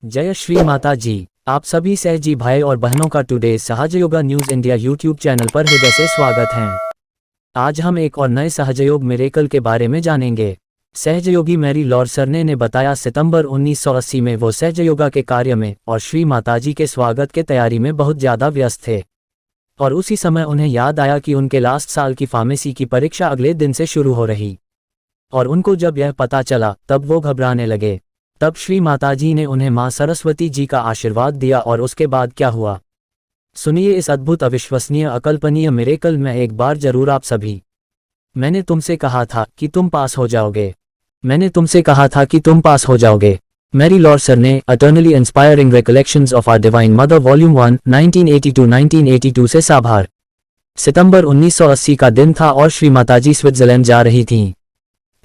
जय श्री माता जी। आप सभी सहजी भाई और बहनों का today Sahaja Yoga news India YouTube channel पर हृदय से स्वागत है। आज हम एक और नए सहजयोग मिरेकल के बारे में जानेंगे। सहजयोगी मैरी लॉर्सरने ने बताया सितंबर 1980 में वो सहजयोगा के कार्य में और श्री माताजी के स्वागत के तैयारी में बहुत ज़्यादा व्यस्त थे और उसी समय उन्हें याद आया कि उनके लास्ट साल की फार्मेसी की परीक्षा अगले दिन से शुरू हो रही और उनको जब यह पता चला तब वो घबराने लगे। तब श्री माताजी ने उन्हें मां सरस्वती जी का आशीर्वाद दिया और उसके बाद क्या हुआ, सुनिए इस अद्भुत अविश्वसनीय अकल्पनीय मिरेकल में एक बार जरूर आप सभी। मैंने तुमसे कहा था कि तुम पास हो जाओगे। मैंने तुमसे कहा था कि तुम पास हो जाओगे। मैरी लॉर्सर ने utterly inspiring recollections of our divine mother volume 1 1982 से साभार। सितंबर 1980 का दिन था और श्री माताजी स्विट्जरलैंड जा रही थीं।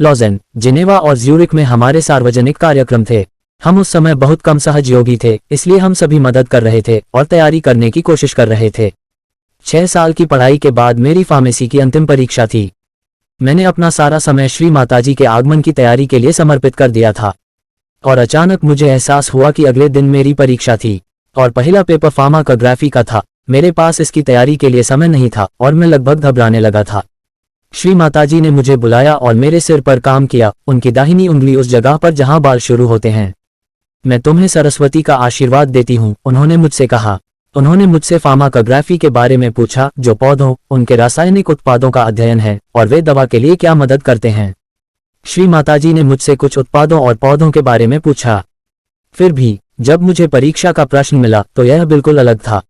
लॉजेन, जिनेवा और ज्यूरिक में हमारे सार्वजनिक कार्यक्रम थे। हम उस समय बहुत कम सहयोगी थे, इसलिए हम सभी मदद कर रहे थे और तैयारी करने की कोशिश कर रहे थे। 6 साल की पढ़ाई के बाद मेरी फार्मेसी की अंतिम परीक्षा थी। मैंने अपना सारा समय श्री माताजी के आगमन की तैयारी के लिए समर्पित कर दिया था और अचानक मुझे एहसास हुआ कि अगले दिन मेरी परीक्षा थी और पहला पेपर फार्माकोग्राफी का था। मेरे पास इसकी तैयारी के लिए समय नहीं था और मैं लगभग घबराने लगा था। श्री माताजी ने मुझे बुलाया और मेरे सिर पर काम किया, उनकी दाहिनी उंगली उस जगह पर जहां बाल शुरू होते हैं। मैं तुम्हें सरस्वती का आशीर्वाद देती हूं, उन्होंने मुझसे कहा। उन्होंने मुझसे फार्माकोग्राफी के बारे में पूछा, जो पौधों, उनके रासायनिक उत्पादों का अध्ययन है और वे दवा के लिए क्या मदद करते हैं। श्री माताजी ने मुझसे कुछ उत्पादों और पौधों के बारे में पूछा। फिर भी जब मुझे परीक्षा का प्रश्न मिला तो यह बिल्कुल अलग था।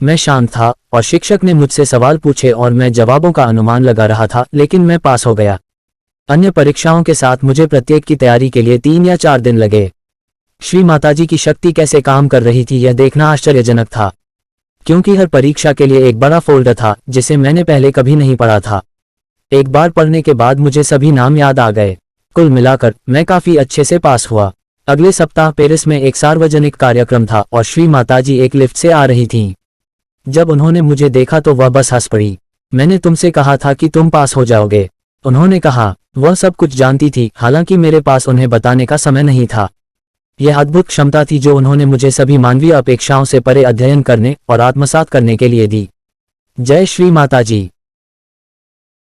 मैं शांत था और शिक्षक ने मुझसे सवाल पूछे और मैं जवाबों का अनुमान लगा रहा था, लेकिन मैं पास हो गया। अन्य परीक्षाओं के साथ मुझे प्रत्येक की तैयारी के लिए 3 या 4 दिन लगे। श्री माताजी की शक्ति कैसे काम कर रही थी यह देखना आश्चर्यजनक था, क्योंकि हर परीक्षा के लिए एक बड़ा फोल्डर था जिसे मैंने पहले कभी नहीं पढ़ा था। एक बार पढ़ने के बाद मुझे सभी नाम याद आ गए। कुल मिलाकर मैं काफी अच्छे से पास हुआ। अगले सप्ताह पेरिस में एक सार्वजनिक कार्यक्रम था और श्री माताजी एक लिफ्ट से आ रही थीं। जब उन्होंने मुझे देखा तो वह बस हंस पड़ी। मैंने तुमसे कहा था कि तुम पास हो जाओगे, उन्होंने कहा। वह सब कुछ जानती थी, हालांकि मेरे पास उन्हें बताने का समय नहीं था। यह अद्भुत क्षमता थी जो उन्होंने मुझे सभी मानवीय अपेक्षाओं से परे अध्ययन करने और आत्मसात करने के लिए दी। जय श्री माताजी।